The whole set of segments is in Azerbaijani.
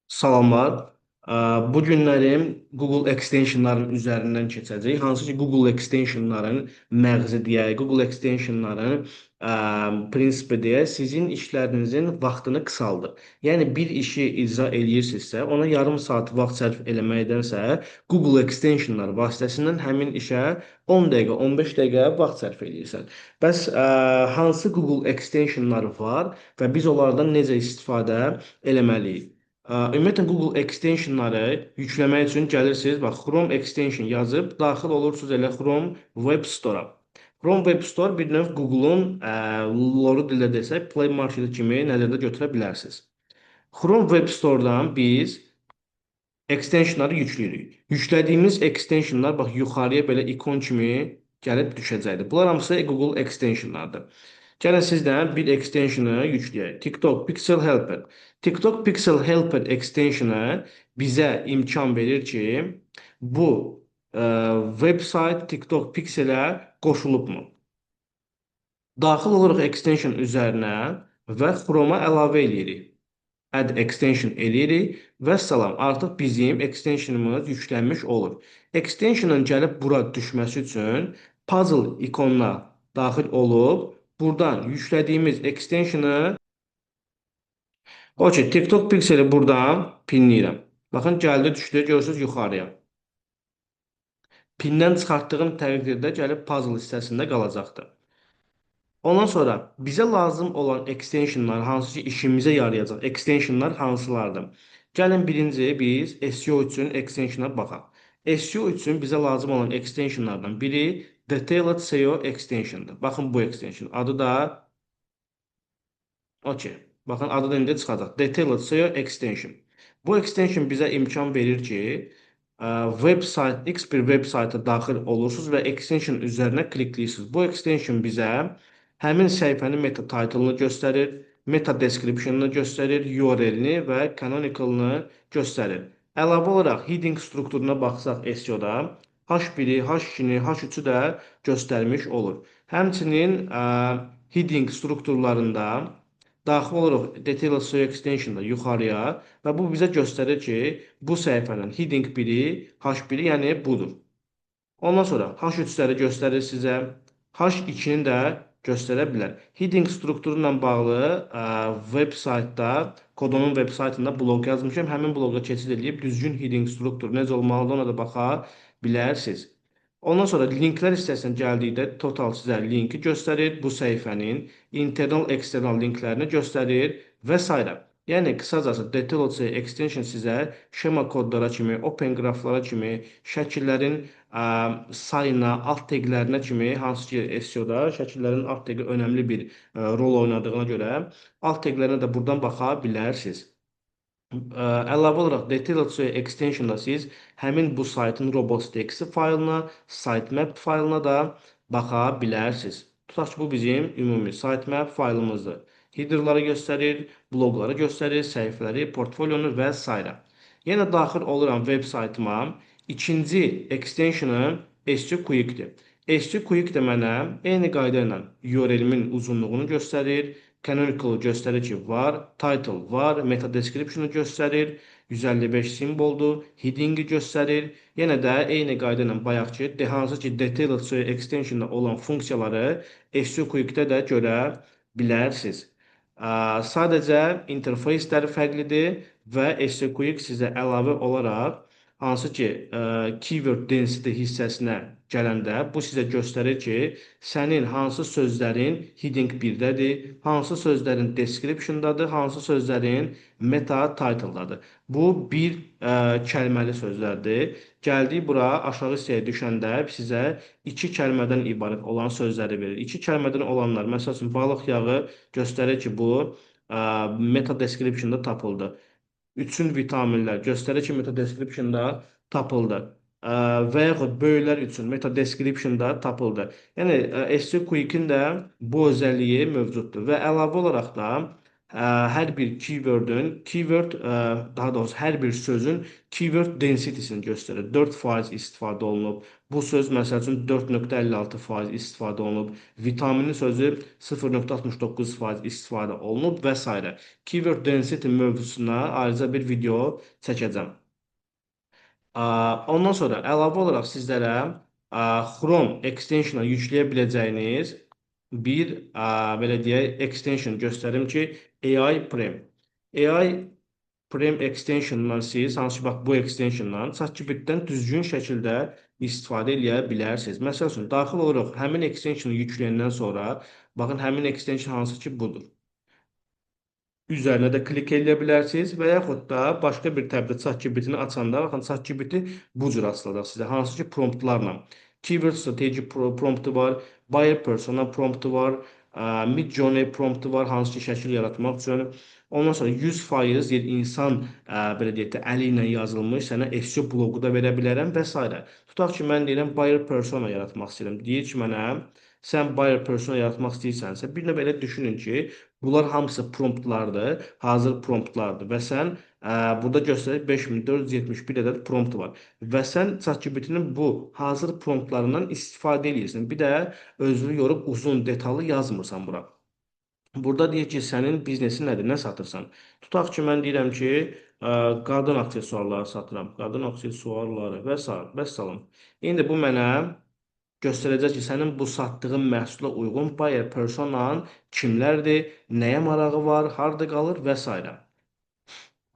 Salamlar. Bu günlərim Google extensionların üzərindən keçəcək. Hansı ki, Google extensionların məğzi deyək, Google extensionların prinsipi deyək, sizin işlərinizin vaxtını qısaldır. Yəni bir işi icra eləyirsinizsə, ona yarım saat vaxt sərf eləməkdənsə, Google extensionlar vasitəsilə həmin işə 10 dəqiqə, 15 dəqiqə vaxt sərf eləyirsən. Bəs hansı Google extensionlar var və biz onlardan necə istifadə eləməliyik? Ümumiyyətlə Google extensionları yükləmək üçün gəlirsiniz, bax Chrome extension yazıb daxil olursunuz elə Chrome Web Store-a. Chrome Web Store bir növ Google-un loru dildə desək, Play Market kimi nəzərdə götürə bilərsiniz. Chrome Web Store-dan biz extensionları yükləyirik. Yüklədiyimiz extensionlar bax yuxarıya belə ikon kimi gəlib düşəcəkdir. Bunlar hamısı Google extensionlardır. Gəlin sizdən bir extensionu yükləyək. TikTok Pixel Helper. TikTok Pixel Helper extensionu bizə imkan verir ki, bu website TikTok Pixel-ə qoşulubmu? Daxil oluruq extension üzərinə və Chrome-a əlavə edirik. Add extension eləyirik və salam, artıq bizim extensionumuz yüklənmiş olur. Extensionun gəlib bura düşməsi üçün puzzle ikonuna daxil olub, buradan yüklədiyimiz extensionu, o ki, TikTok Pixel-i buradan pinləyirəm. Baxın, gəldi, düşdü, görürsünüz yuxarıya. Pindən çıxartdığım təqdirdə gəlib puzzle hissəsində qalacaqdır. Ondan sonra bizə lazım olan extensionlar, hansı ki işimizə yarayacaq extensionlar hansılardır? Gəlin birinci biz SEO üçün extensiona baxaq. SEO üçün bizə lazım olan extensionlardan biri Detailed SEO extensiondır. Baxın bu extension. Adı da okey. Baxın adı da indi çıxacaq. Detailed SEO extension. Bu extension bizə imkan verir ki, website, X bir website-a daxil olursunuz və extension üzərinə klikləyirsiniz. Bu extension bizə həmin səhifənin meta title-ını göstərir, meta description-ını göstərir, URL-ni və canonical-ını göstərir. Əlavə olaraq heading strukturuna baxsaq SEO-da H1-i, H2-ni, H3-ü də göstərmiş olur. Həmçinin heading strukturlarında daxil oluruq Detailed SEO extension-da yuxarıya və bu bizə göstərir ki, bu səhifənin heading biri, H1-i, yəni budur. Ondan sonra H3-ləri göstərir sizə, H2-ni də göstərə bilər. Heading strukturu ilə bağlı web-saytda, Kodonun web-saytında blog yazmışam. Həmin bloqa keçid edib düzgün heading strukturu necə olmalıdır, ona da baxa bilərsiniz. Ondan sonra linklər hissəsinə gəldikdə total sizə linki göstərir, bu səhifənin internal, eksternal linklərini göstərir və s. Yəni, qısacası Detailed SEO extension sizə şema kodlara kimi, open qraflara kimi, şəkillərin sayına, alt teqlərinə kimi, hansı ki SEO-da şəkillərin alt teqi önəmli bir rol oynadığına görə, alt teqlərinə də buradan baxa bilərsiniz. Əlavə olaraq Detailed SEO extension-da siz həmin bu saytın robots.txt faylına, sitemap faylına da baxa bilərsiniz. Tutaq ki, bu bizim ümumi sitemap faylımızdır. Headerları göstərir, bloqları göstərir, səhifələri, portfolyonu və s. Yenə daxil oluram web saytıma. İkinci extensionum SEO Quick-dir. SEO Quick də mənə eyni qayda ilə URL-imin uzunluğunu göstərir, canonical göstərir ki, var, title var, meta description-ı göstərir, 155 simvoldur, heading-i göstərir. Yenə də eyni qayda ilə bayaqki, hansı ki, Detailed SEO extension-da olan funksiyaları SEO Quick-də də görə bilərsiniz. Sadəcə interfeysləri fərqlidir və SEO Quick sizə əlavə olaraq hansı ki keyword density hissəsinə gələndə bu sizə göstərir ki, sənin hansı sözlərin heading 1-dədir, hansı sözlərin description-dadır, hansı sözlərin meta title-dadır. Bu bir kəlməli sözlərdir. Gəldik bura aşağı hissəyə düşəndə sizə 2 kəlmədən ibarət olan sözləri verir. 2 kəlmədən olanlar, məsəl üçün balıq yağı göstərir ki, bu meta description-da tapıldı. Üçün vitaminlər göstərir ki, meta description-da tapıldı. Və yaxud böyüklər üçün meta description-da tapıldı. Yəni SEO Quick-in də bu özəlliyi mövcuddur və əlavə olaraq da hər bir daha doğrusu hər bir sözün keyword density-sini göstərir. 4% istifadə olunub. Bu söz məsəl üçün 4,56% istifadə olunub. Vitamini sözü 0,69% istifadə olunub və s. Keyword density mövzusuna ayrıca bir video çəkəcəm. Ondan sonra əlavə olaraq sizlərə Chrome extension yükləyə biləcəyiniz bir belə deyək extension göstərim ki, AI Prem. AI Prem extensiondan siz hansı ki, bax bu extensiondan ChatGPT-dən düzgün şəkildə istifadə edə bilərsiniz. Məsəl üçün, daxil olaraq həmin extensionu yükləyəndən sonra, baxın həmin extension hansı ki, budur. Üzərinə də klik edə bilərsiniz və yaxud da başqa bir təbdə ChatGPT-ni açanda, baxın ChatGPT bu cür açılacaq sizə. Hansı ki promptlarla. Keyword strategy promptu var, buyer persona promptu var, Midjourney promptu var, hansı ki şəkil yaratmaq üçün. Ondan sonra 100% insan belə deyək də əli ilə yazılmış sənə SEO bloqu da verə bilərəm və s. Tutaq ki, mən deyirəm buyer persona yaratmaq istəyirəm. Deyir ki, mənə sən buyer persona yaratmaq istəyirsənsə, bir də belə düşünün ki, bunlar hamısı promptlardır, hazır promptlardır və sən burada göstərir 5471 ədəd prompt var və sən ChatGPT-nin bu hazır promptlarından istifadə edirsən. Bir də özünü yorub uzun, detallı yazmırsan bura. Burada deyir ki, sənin biznesin nədir, nə satırsan? Tutaq ki, mən deyirəm ki, qadın aksesuarları satıram, qadın aksesuarları və s. və salam. İndi bu mənə göstərəcək ki, sənin bu satdığın məhsula uyğun buyer personan kimlərdir, nəyə marağı var, harda qalır və s.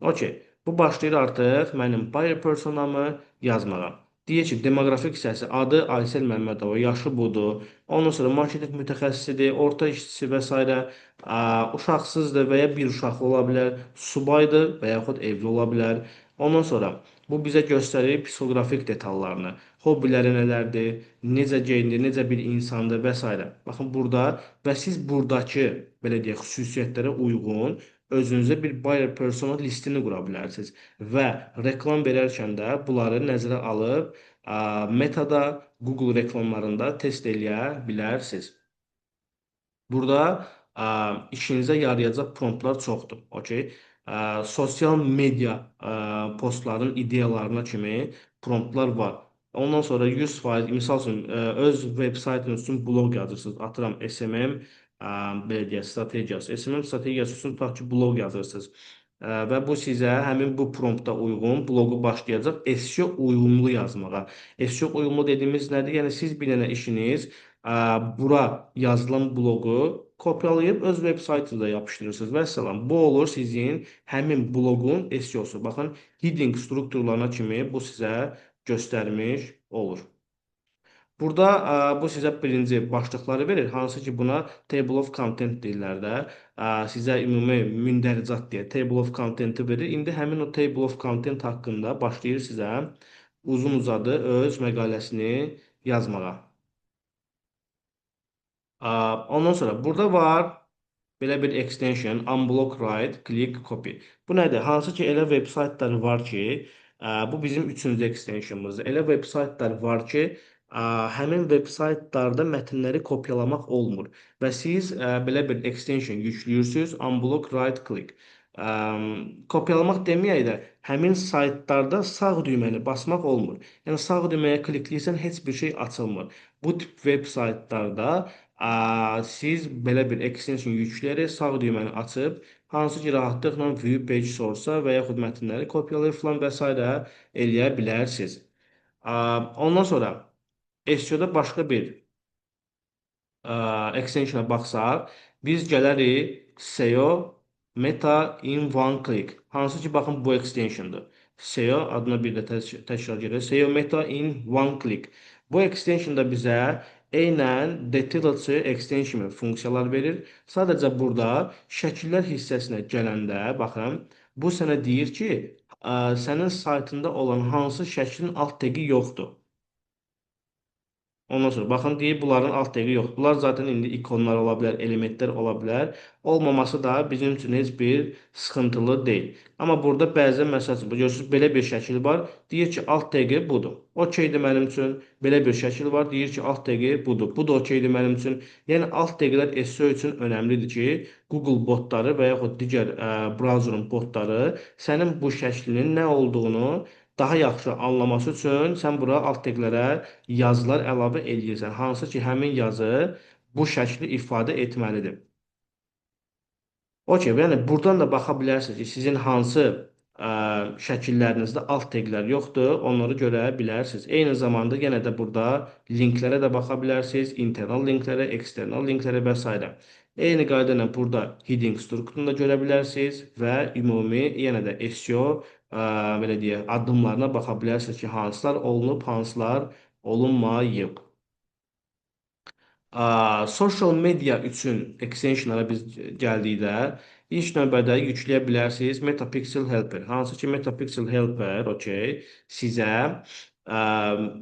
Okey. Bu başlayır artıq mənim buyer personamı yazmağa. Deyir ki, demoqrafik hissəsi adı Aysel Məmmədova, yaşı budur. Ondan sonra marketinq mütəxəssisidir, orta işçisi və s. Uşaqsızdır və ya bir uşaqlı ola bilər, subaydır və yaxud evli ola bilər. Ondan sonra bu bizə göstərir psixoqrafik detallarını. Hobbiləri nələrdir, necə geyinir, necə bir insandır və s. Baxın burada və siz buradakı belə deyək xüsusiyyətlərə uyğun özünüzə bir buyer persona listini qura bilərsiniz və reklam verərkən də bunları nəzərə alıb Metada, Google reklamlarında test eləyə bilərsiniz. Burada işinizə yarayacaq promptlar çoxdur. Okay? Sosial media postların ideyalarına kimi promptlar var. Ondan sonra 100%, misal üçün, öz veb saytınız üçün blog yazırsınız. Atıram SMM, belə deyək, strategiyası. SMM strategiyası üçün tutaq ki, blog yazırsınız. Və bu sizə həmin bu prompta uyğun bloqu başlayacaq SEO uyumlu yazmağa. SEO uyumlu dediyimiz nədir? Yəni siz bir dənə işiniz bura yazılan bloqu kopyalayıb öz veb saytınıza yapışdırırsınız və salam. Bu olur sizin həmin bloqun SEO-su. Baxın, heading strukturlarına kimi bu sizə göstərmiş olur. Burada bu sizə birinci başlıqları verir, hansı ki buna table of content deyirlər də. Sizə ümumi mündəricat deyə table of content'i verir. İndi həmin o table of content haqqında başlayır sizə uzun uzadı öz məqaləsini yazmağa. Ondan sonra burada var belə bir extension unblock write click copy. Bu nədir? Hansı ki elə veb saytlar var ki, bu bizim üçüncü extensionımızdır. Elə veb saytlar var ki, həmin veb saytlarda mətnləri kopyalamaq olmur və siz belə bir extension yüklüyürsünüz unblock right click. Kopyalamaq deməyək də həmin saytlarda sağ düyməni basmaq olmur. Yəni sağ düyməyə klikləyirsən heç bir şey açılmır. Bu tip veb saytlarda siz belə bir extension yükləyərək sağ düyməni açıb hansı ki rahatlıqla view page source və yaxud mətnləri kopyalayıb filan və s. eləyə bilərsiniz. Ondan sonra SEO-da başqa bir extensiona baxsaq, biz gələrik SEO Meta in one click. Hansı ki, baxın, bu extensiondur. SEO adına bir də təkrar gedir. SEO Meta in one click. Bu extensionda bizə eynən detailed SEO extension funksiyalar verir. Sadəcə burada şəkillər hissəsinə gələndə, baxın, bu sənə deyir ki, sənin saytında olan hansı şəklin alt tagi yoxdur. Ondan sonra baxın deyir bunların alt təqi yoxdur. Bunlar zaten indi ikonlar ola bilər, elementlər ola bilər. Olmaması da bizim üçün heç bir sıxıntılı deyil. Amma burada bəzən məsəl üçün bu görürsüz belə bir şəkil var. Deyir ki, alt təqi budur. Okeydir mənim üçün. Belə bir şəkil var. Deyir ki, alt təqi budur. Bu da okeydir mənim üçün. Yəni alt təqilər SEO üçün önəmlidir ki, Google botları və yaxud digər browserın botları sənin bu şəklinin nə olduğunu daha yaxşı anlaması üçün sən bura alt təqlərə yazılar əlavə eləyirsən. Hansı ki, həmin yazı bu şəkli ifadə etməlidir. Okey, yəni buradan da baxa bilərsiniz ki, sizin hansı şəkillərinizdə alt teqlər yoxdur, onları görə bilərsiniz. Eyni zamanda yenə də burada linklərə də baxa bilərsiniz, internal linklərə, eksternal linklərə və s. Eyni qayda ilə burada heading strukturunu da görə bilərsiniz və ümumi yenə də SEO belə deyək, addımlarına baxa bilərsiniz ki, hansılar olunub, hansılar olunmayıb. Social media üçün extensionlara biz gəldikdə ilk növbədə yükləyə bilərsiniz Metapixel Helper. Hansı ki Metapixel Helper, okey, sizə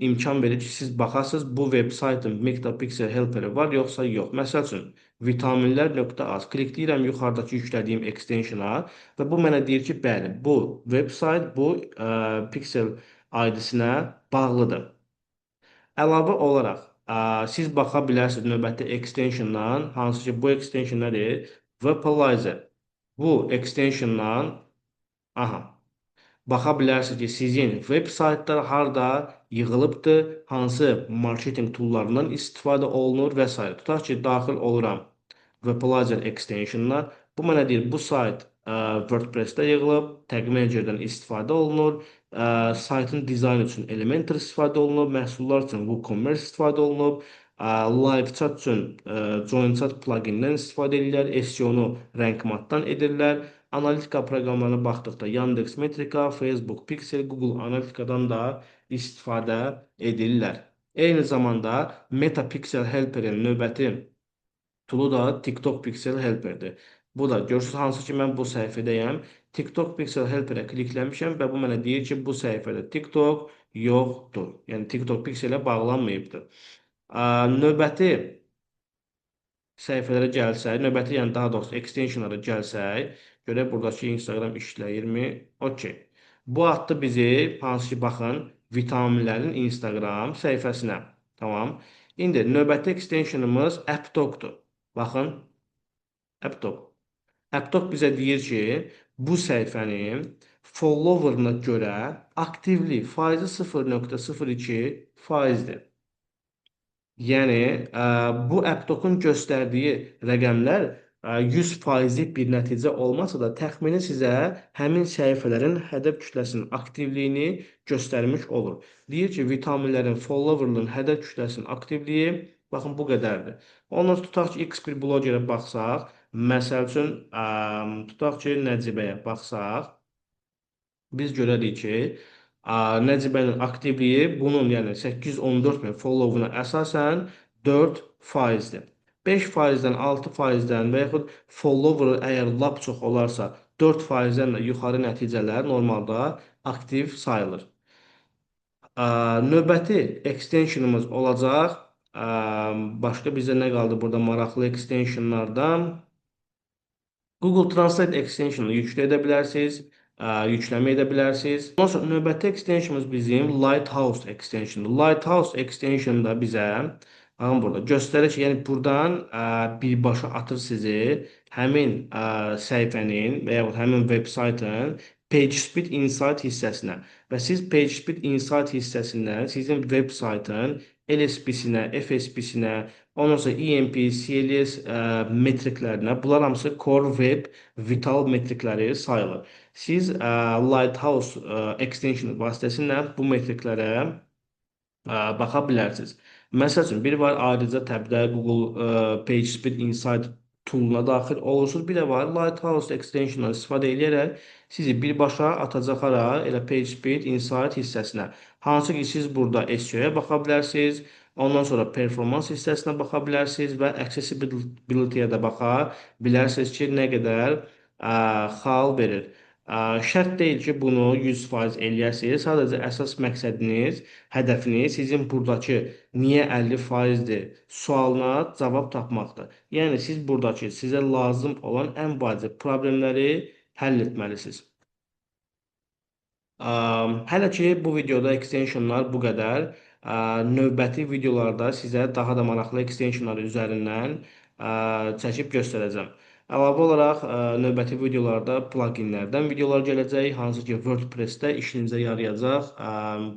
imkan verir ki, siz baxasınız bu veb saytın Metapixel Helperi var yoxsa yox. Məsəl üçün vitaminlər.az klikləyirəm yuxarıdakı yüklədiyim extensiona və bu mənə deyir ki, bəli, bu veb sayt bu Pixel ID-sinə bağlıdır. Əlavə olaraq siz baxa bilərsiniz növbəti extensiondan, hansı ki bu extension nədir? Webalizer. Bu extensiondan aha, baxa bilərsiniz ki, sizin veb saytlar harda yığılıbdır, hansı marketinq toollarından istifadə olunur və s. Tutaq ki, daxil oluram Webalizer extensionuna. Bu mənə deyir, bu sayt WordPress-də yığılıb, Tag Manager-dən istifadə olunur, saytın dizaynı üçün Elementor istifadə olunub, məhsullar üçün WooCommerce istifadə olunub, Live chat üçün JoinChat plugindən istifadə edirlər, SEO-nu RankMath-dan edirlər, analitika proqramlarına baxdıqda Yandex Metrika, Facebook Pixel, Google Analitika'dan da istifadə edirlər. Eyni zamanda Metapixel Helper-in növbəti toolu da TikTok Pixel Helper-dir. Bu da görürsünüz hansı ki mən bu səhifədəyəm. TikTok Pixel Helper-ə klikləmişəm və bu mənə deyir ki, bu səhifədə TikTok yoxdur. Yəni TikTok Pixel-ə bağlanmayıbdır. Növbəti səhifələrə gəlsək, növbəti yəni daha doğrusu extensionlara gəlsək, görək buradakı Instagram işləyirmi? Okey. Bu atdı bizi hansı ki baxın vitaminlərin Instagram səhifəsinə. Tamam. İndi növbəti extensionımız AppDoc-dur. Baxın, AppDoc. AppDoc bizə deyir ki, bu səhifənin followerına görə aktivlik faizi 0,02%dir. Yəni, bu AppDoc-un göstərdiyi rəqəmlər 100%lik bir nəticə olmasa da təxmini sizə həmin səhifələrin hədəf kütləsinin aktivliyini göstərmiş olur. Deyir ki, vitaminlərin followerlığın hədəf kütləsinin aktivliyi baxın bu qədərdir. Ondan sonra tutaq ki, X bir blogerə baxsaq, məsəl üçün tutaq ki, Nəcibəyə baxsaq, biz görərik ki, Nəcibənin aktivliyi bunun yəni 814 min followuna əsasən 4%dir. 5%-dən 6%-dən və yaxud follower əgər lap çox olarsa 4%-dən də yuxarı nəticələr normalda aktiv sayılır. Növbəti extensionımız olacaq. Başqa bizə nə qaldı burada maraqlı extensionlardan? Google Translate extensionunu yüklə edə bilərsiniz, yükləmə edə bilərsiniz. Ondan sonra növbəti extensionumuz bizim Lighthouse extensionudur. Lighthouse extension da bizə baxın burada göstərir ki, yəni buradan birbaşa atır sizi həmin səhifənin və yaxud həmin web saytın PageSpeed Insight hissəsinə və siz PageSpeed Insight hissəsindən sizin web saytın LSP-sinə, FSP-sinə, ondan sonra EMP, CLS metriklərinə, bunlar hamısı Core Web Vital metrikləri sayılır. Siz Lighthouse extension vasitəsilə bu metriklərə baxa bilərsiniz. Məsəl üçün, biri var ayrıca təbdə Google PageSpeed Insight tooluna daxil olursunuz. Bir də var Lighthouse extensiondan istifadə edərək sizi birbaşa atacaq hara elə PageSpeed Insight hissəsinə. Hansı ki siz burada SEO-yə baxa bilərsiniz, ondan sonra performans hissəsinə baxa bilərsiniz və accessibility-yə də baxa bilərsiniz ki, nə qədər xal verir. Şərt deyil ki, bunu 100% eləyəsiniz. Sadəcə əsas məqsədiniz, hədəfiniz sizin buradakı niyə 50%-dir sualına cavab tapmaqdır. Yəni siz buradakı sizə lazım olan ən vacib problemləri həll etməlisiniz. Hələ ki bu videoda extensionlar bu qədər. Növbəti videolarda sizə daha da maraqlı extensionlar üzərindən çəkib göstərəcəm. Əlavə olaraq növbəti videolarda pluginlərdən videolar gələcək, hansı ki WordPress-də işinizə yarayacaq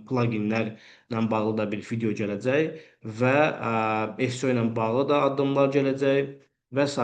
pluginlərlə bağlı da bir video gələcək və SEO ilə bağlı da addımlar gələcək və s.